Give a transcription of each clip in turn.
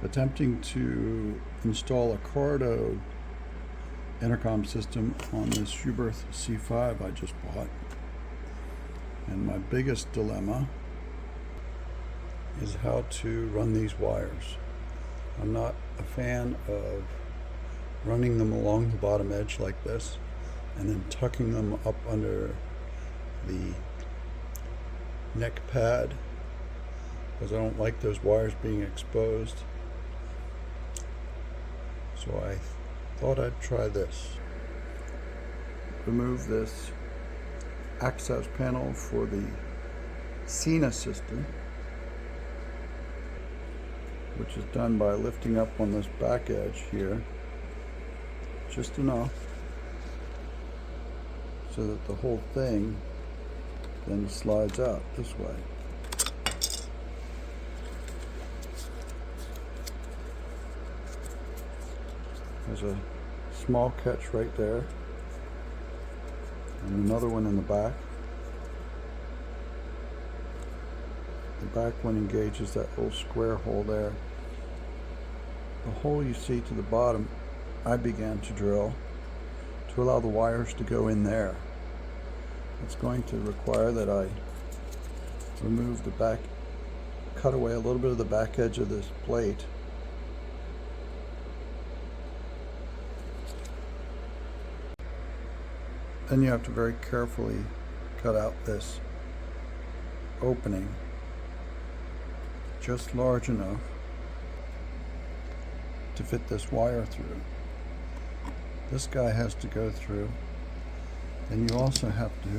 attempting to install a Cardo intercom system on this Schuberth C5 I just bought. And my biggest dilemma is how to run these wires. I'm not a fan of running them along the bottom edge like this and then tucking them up under the neck pad, because I don't like those wires being exposed. So I thought I'd try this. Remove this access panel for the Sena system, which is done by lifting up on this back edge here just enough so that the whole thing then slides out this way. There's a small catch right there and another one in the back. The back one engages that little square hole there. The hole you see to the bottom, I began to drill to allow the wires to go in there. It's going to require that I remove the back, cut away a little bit of the back edge of this plate. Then you have to very carefully cut out this opening just large enough to fit this wire through. This guy has to go through, and you also have to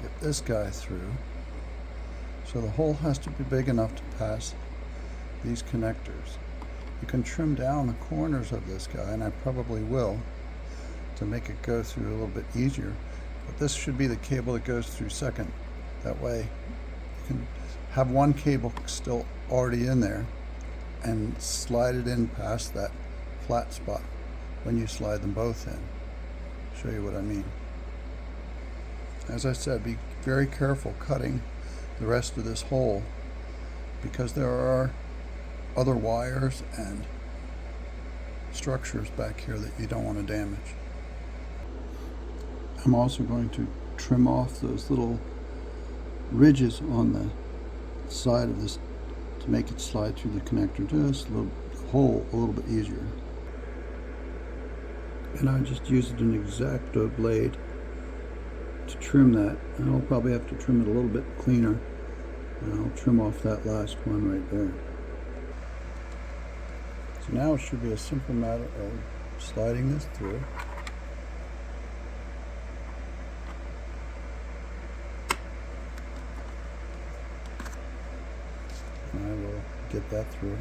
get this guy through. So the hole has to be big enough to pass these connectors. You can trim down the corners of this guy, and I probably will, to make it go through a little bit easier. But this should be the cable that goes through second. That way you can have one cable still already in there and slide it in past that flat spot when you slide them both in. Show you what I mean. As I said, be very careful cutting the rest of this hole, because there are other wires and structures back here that you don't want to damage. I'm also going to trim off those little ridges on the side of this to make it slide through the connector just a little bit easier. And I just used an X-Acto blade to trim that, and I'll probably have to trim it a little bit cleaner, and I'll trim off that last one right there. So now it should be a simple matter of sliding this through. And I will get that through.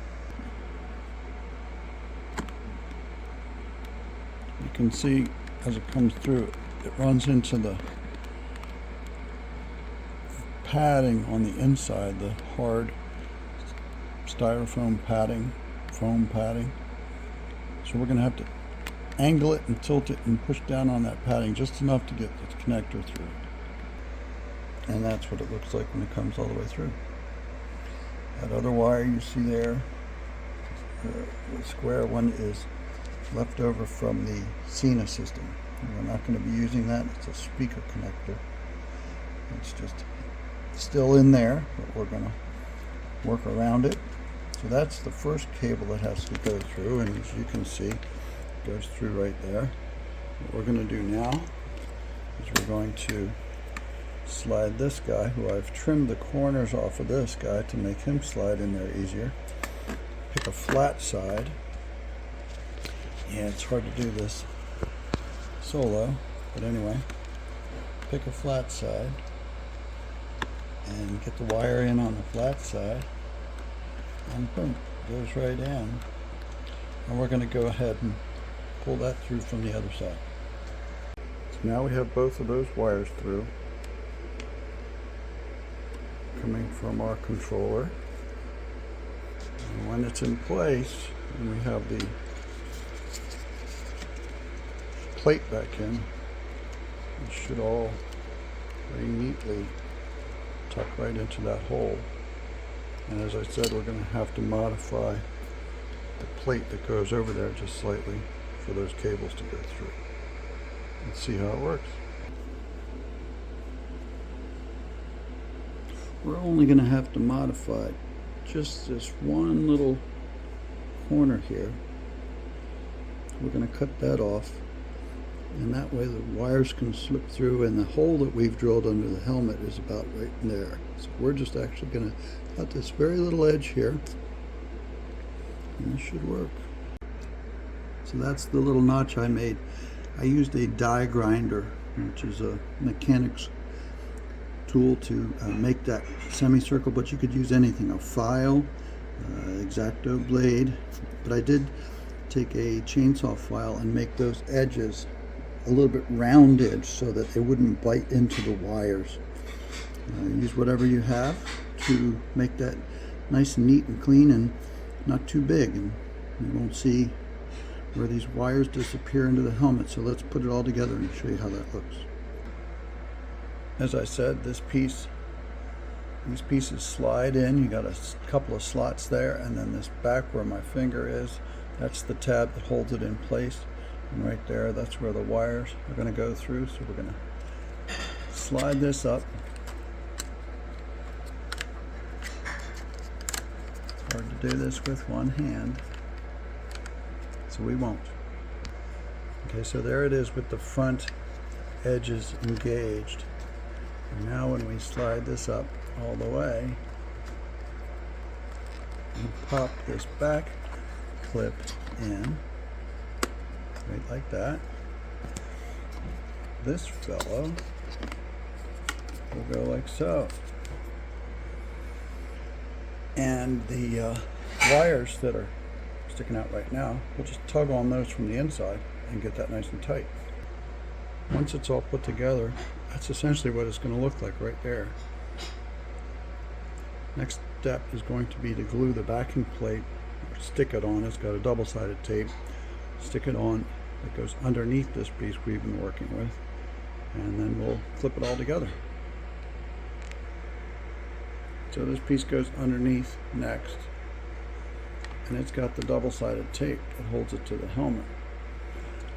You can see as it comes through, it runs into the padding on the inside, the hard styrofoam padding, foam padding. So we're going to have to angle it and tilt it and push down on that padding just enough to get the connector through. And that's what it looks like when it comes all the way through. That other wire you see there, the square one, is left over from the Sena system. We're not going to be using that. It's a speaker connector. It's just still in there, but we're going to work around it. So that's the first cable that has to go through, and as you can see, it goes through right there. What we're going to do now is we're going to slide this guy, who I've trimmed the corners off of this guy to make him slide in there easier. Pick a flat side. Yeah, it's hard to do this solo, but anyway, pick a flat side and get the wire in on the flat side, and boom, goes right in. And we're going to go ahead and pull that through from the other side. So now we have both of those wires through, coming from our controller. And when it's in place and we have the plate back in, it should all very neatly tuck right into that hole. And as I said, we're going to have to modify the plate that goes over there just slightly for those cables to go through. Let's see how it works. We're only going to have to modify just this one little corner here. We're going to cut that off, and that way the wires can slip through, and the hole that we've drilled under the helmet is about right in there. So we're just actually going to cut this very little edge here, and this should work. So that's the little notch I made. I used a die grinder, which is a mechanics tool to make that semicircle, but you could use anything, a file, X-Acto blade, but I did take a chainsaw file and make those edges a little bit rounded so that they wouldn't bite into the wires. Use whatever you have to make that nice and neat and clean and not too big, and you won't see where these wires disappear into the helmet. So let's put it all together and show you how that looks. As I said, these pieces slide in. You got a couple of slots there, and then this back where my finger is, that's the tab that holds it in place. And right there, that's where the wires are going to go through. So we're going to slide this up. It's hard to do this with one hand, so we won't. Okay, so there it is with the front edges engaged. And now when we slide this up all the way and pop this back clip in, right like that, this fellow will go like so. And the wires that are sticking out right now, we'll just tug on those from the inside and get that nice and tight. Once it's all put together, that's essentially what it's going to look like right there. Next step is going to be to glue the backing plate, or stick it on. It's got a double-sided tape. Stick it on. It goes underneath this piece we've been working with, and then we'll clip it all together. So this piece goes underneath next, and it's got the double-sided tape that holds it to the helmet.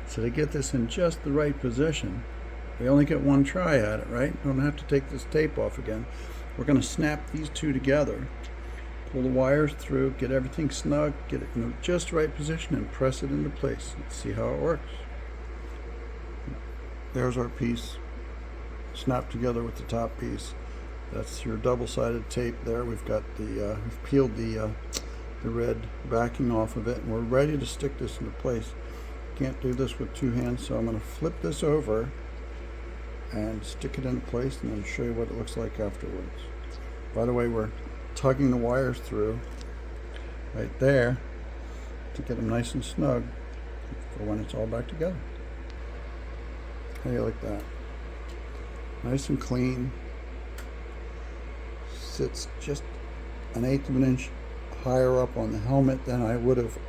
So to get this in just the right position, we only get one try at it, right? We don't have to take this tape off again. We're going to snap these two together, pull the wires through, get everything snug, get it in the just right position, and press it into place. Let's see how it works. There's our piece snapped together with the top piece. That's your double-sided tape there. We've got the we've peeled the red backing off of it, and we're ready to stick this into place. Can't do this with two hands, so I'm going to flip this over and stick it into place, and then show you what it looks like afterwards. By the way, we're tugging the wires through right there to get them nice and snug for when it's all back together. How do you like that? Nice and clean. Sits just 1/8 of an inch higher up on the helmet than I would have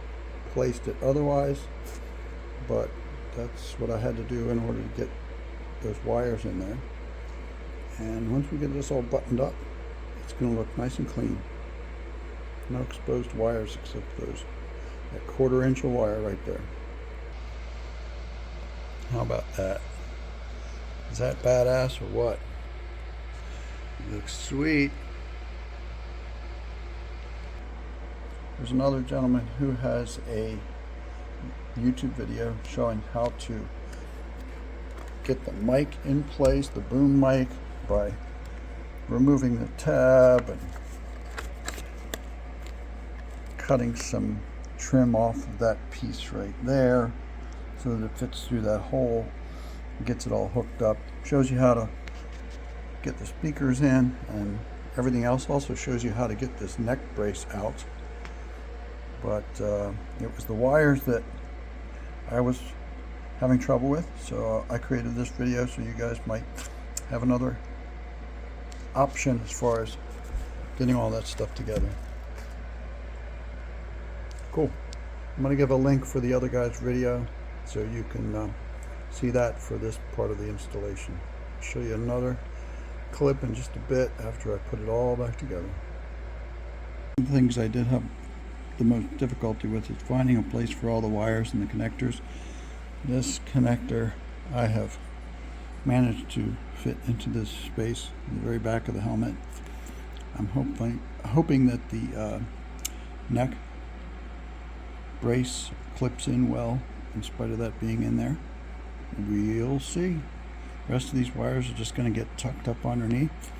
placed it otherwise, but that's what I had to do in order to get those wires in there. And once we get this all buttoned up, it's going to look nice and clean. No exposed wires except those, that 1/4 inch of wire right there. How about that? Is that badass or what? It looks sweet. There's another gentleman who has a YouTube video showing how to get the mic in place, the boom mic, by removing the tab and cutting some trim off of that piece right there so that it fits through that hole, gets it all hooked up. Shows you how to get the speakers in and everything else. Also shows you how to get this neck brace out. But it was the wires that I was having trouble with, so I created this video so you guys might have another option as far as getting all that stuff together. Cool. I'm going to give a link for the other guy's video so you can see that for this part of the installation. I'll show you another clip in just a bit after I put it all back together. The things I did have the most difficulty with is finding a place for all the wires and the connectors. This connector I have managed to fit into this space in the very back of the helmet. I'm hoping that the neck brace clips in well in spite of that being in there. We'll see. The rest of these wires are just going to get tucked up underneath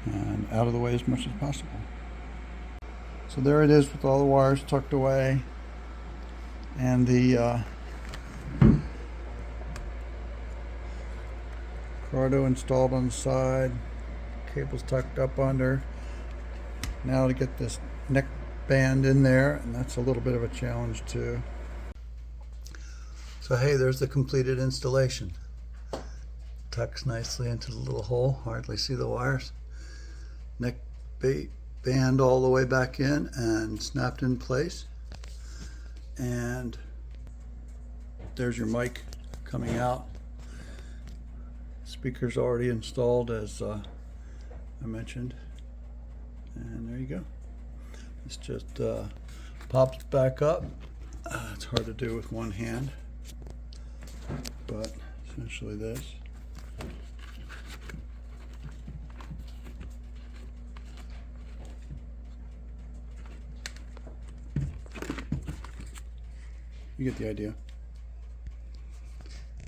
and out of the way as much as possible. So there it is with all the wires tucked away and the Cardo installed on the side, cables tucked up under. Now to get this neck band in there, and that's a little bit of a challenge too. So hey, there's the completed installation. Tucks nicely into the little hole, hardly see the wires. Neck band all the way back in and snapped in place. And there's your mic coming out. Speaker's already installed, as I mentioned. And there you go. This just pops back up. It's hard to do with one hand, but essentially this. You get the idea.